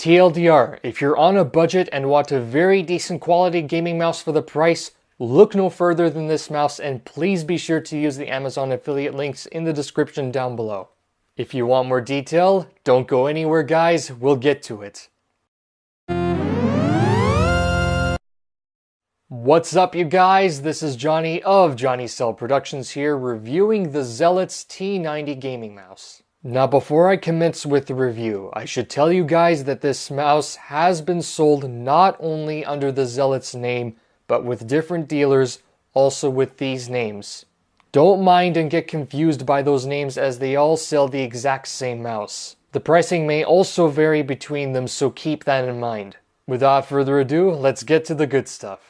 TLDR, if you're on a budget and want a very decent quality gaming mouse for the price, look no further than this mouse, and please be sure to use the Amazon affiliate links in the description down below. If you want more detail, don't go anywhere guys, we'll get to it. What's up you guys, this is Johnny of Johnny Cell Productions here, reviewing the Zelotes T90 gaming mouse. Now before I commence with the review, I should tell you guys that this mouse has been sold not only under the Zelotes name, but with different dealers, also with these names. Don't mind and get confused by those names as they all sell the exact same mouse. The pricing may also vary between them, so keep that in mind. Without further ado, let's get to the good stuff.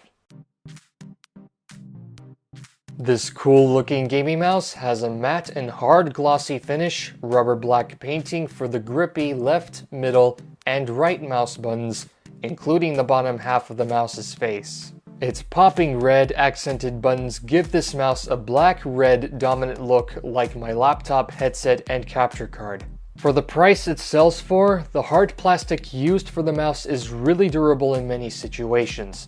This cool looking gaming mouse has a matte and hard glossy finish, rubber black painting for the grippy left, middle, and right mouse buttons, including the bottom half of the mouse's face. Its popping red accented buttons give this mouse a black-red dominant look like my laptop headset and capture card. For the price it sells for, the hard plastic used for the mouse is really durable in many situations.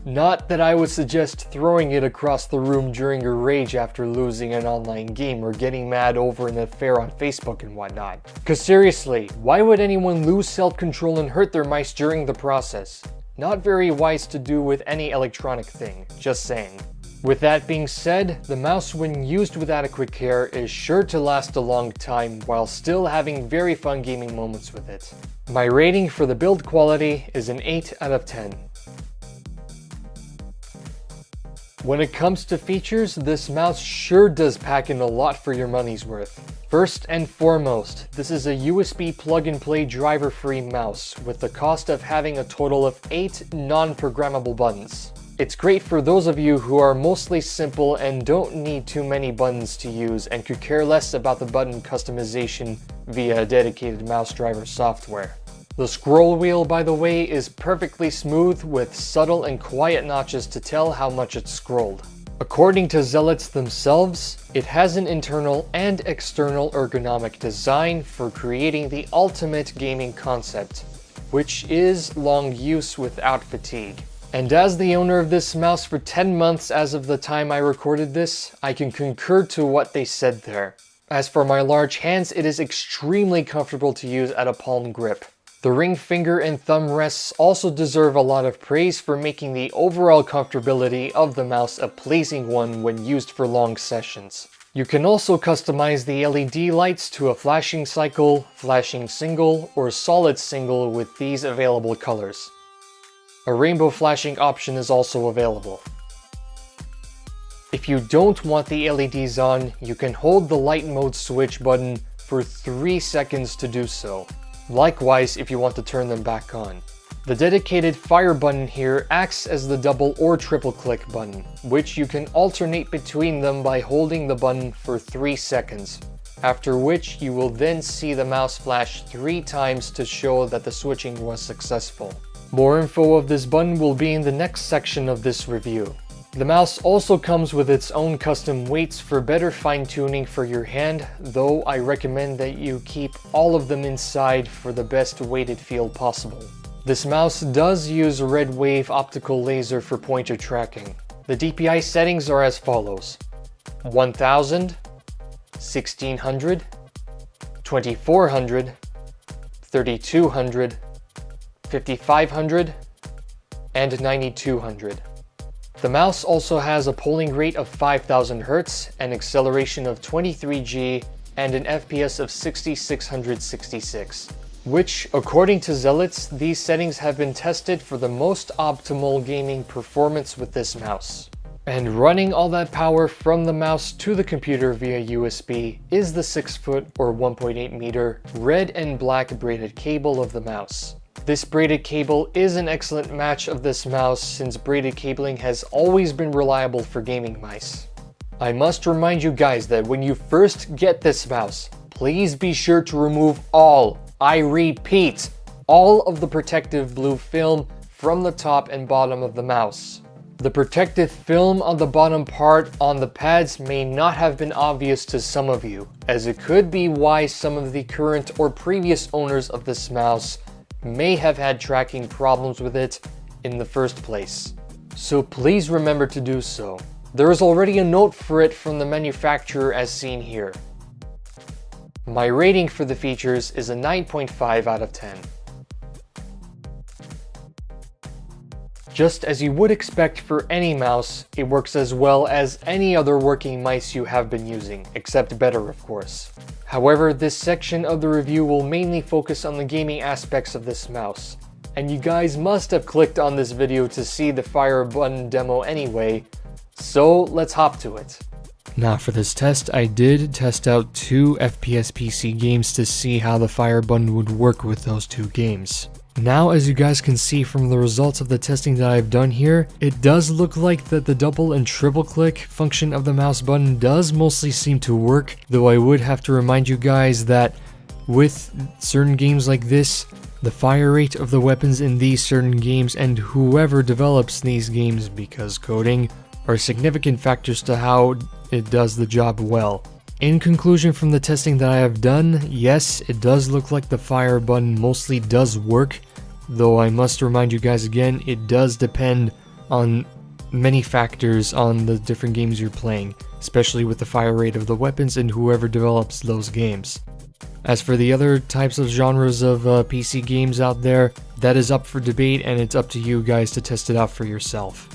Not that I would suggest throwing it across the room during a rage after losing an online game or getting mad over an affair on Facebook and whatnot. Cause seriously, why would anyone lose self-control and hurt their mice during the process? Not very wise to do with any electronic thing, just saying. With that being said, the mouse when used with adequate care is sure to last a long time while still having very fun gaming moments with it. My rating for the build quality is an 8 out of 10. When it comes to features, this mouse sure does pack in a lot for your money's worth. First and foremost, this is a USB plug-and-play driver-free mouse with the cost of having a total of 8 non-programmable buttons. It's great for those of you who are mostly simple and don't need too many buttons to use and could care less about the button customization via dedicated mouse driver software. The scroll wheel, by the way, is perfectly smooth with subtle and quiet notches to tell how much it's scrolled. According to Zelotes themselves, it has an internal and external ergonomic design for creating the ultimate gaming concept, which is long use without fatigue. And as the owner of this mouse for 10 months as of the time I recorded this, I can concur to what they said there. As for my large hands, it is extremely comfortable to use at a palm grip. The ring finger and thumb rests also deserve a lot of praise for making the overall comfortability of the mouse a pleasing one when used for long sessions. You can also customize the LED lights to a flashing cycle, flashing single, or solid single with these available colors. A rainbow flashing option is also available. If you don't want the LEDs on, you can hold the light mode switch button for 3 seconds to do so. Likewise, if you want to turn them back on. The dedicated fire button here acts as the double or triple click button, which you can alternate between them by holding the button for 3 seconds, after which you will then see the mouse flash 3 times to show that the switching was successful. More info of this button will be in the next section of this review. The mouse also comes with its own custom weights for better fine-tuning for your hand, though I recommend that you keep all of them inside for the best weighted feel possible. This mouse does use a red wave optical laser for pointer tracking. The DPI settings are as follows: 1000, 1600, 2400, 3200, 5500, and 9200. The mouse also has a polling rate of 5000 Hz, an acceleration of 23G, and an FPS of 6666, which, according to Zelotes, these settings have been tested for the most optimal gaming performance with this mouse. And running all that power from the mouse to the computer via USB is the 6-foot or 1.8 meter red and black braided cable of the mouse. This braided cable is an excellent match of this mouse since braided cabling has always been reliable for gaming mice. I must remind you guys that when you first get this mouse, please be sure to remove all, I repeat, all of the protective blue film from the top and bottom of the mouse. The protective film on the bottom part on the pads may not have been obvious to some of you, as it could be why some of the current or previous owners of this mouse may have had tracking problems with it in the first place. So please remember to do so. There is already a note for it from the manufacturer as seen here. My rating for the features is a 9.5 out of 10. Just as you would expect for any mouse, it works as well as any other working mice you have been using, except better of course. However, this section of the review will mainly focus on the gaming aspects of this mouse. And you guys must have clicked on this video to see the fire button demo anyway, so let's hop to it. Now for this test, I did test out 2 FPS PC games to see how the fire button would work with those 2 games. Now, as you guys can see from the results of the testing that I've done here, it does look like that the double and triple click function of the mouse button does mostly seem to work, though I would have to remind you guys that with certain games like this, the fire rate of the weapons in these certain games and whoever develops these games, because coding, are significant factors to how it does the job well. In conclusion from the testing that I have done, yes, it does look like the fire button mostly does work, though I must remind you guys again, it does depend on many factors on the different games you're playing, especially with the fire rate of the weapons and whoever develops those games. As for the other types of genres of PC games out there, that is up for debate and it's up to you guys to test it out for yourself.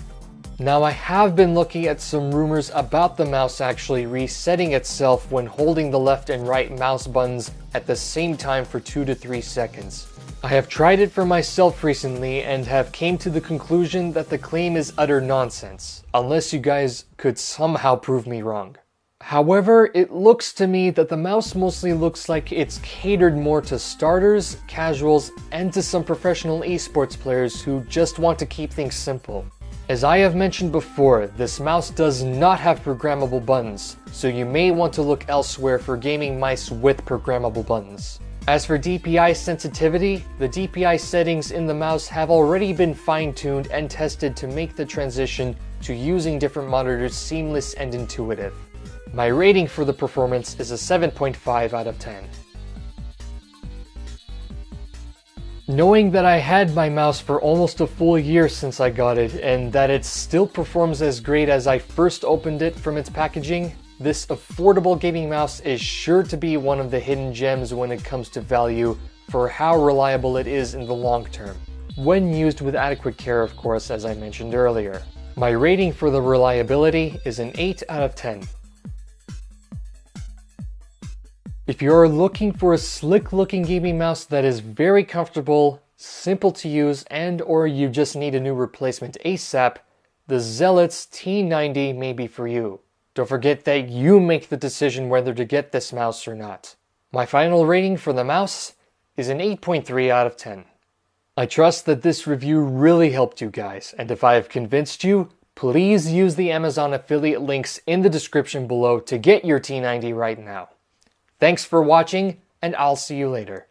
Now I have been looking at some rumors about the mouse actually resetting itself when holding the left and right mouse buttons at the same time for 2 to 3 seconds. I have tried it for myself recently and have came to the conclusion that the claim is utter nonsense, unless you guys could somehow prove me wrong. However, it looks to me that the mouse mostly looks like it's catered more to starters, casuals, and to some professional esports players who just want to keep things simple. As I have mentioned before, this mouse does not have programmable buttons, so you may want to look elsewhere for gaming mice with programmable buttons. As for DPI sensitivity, the DPI settings in the mouse have already been fine-tuned and tested to make the transition to using different monitors seamless and intuitive. My rating for the performance is a 7.5 out of 10. Knowing that I had my mouse for almost a full year since I got it, and that it still performs as great as I first opened it from its packaging, this affordable gaming mouse is sure to be one of the hidden gems when it comes to value for how reliable it is in the long term. When used with adequate care, of course, as I mentioned earlier. My rating for the reliability is an 8 out of 10. If you are looking for a slick-looking gaming mouse that is very comfortable, simple to use, and or you just need a new replacement ASAP, the Zelotes T90 may be for you. Don't forget that you make the decision whether to get this mouse or not. My final rating for the mouse is an 8.3 out of 10. I trust that this review really helped you guys, and if I have convinced you, please use the Amazon affiliate links in the description below to get your T90 right now. Thanks for watching, and I'll see you later.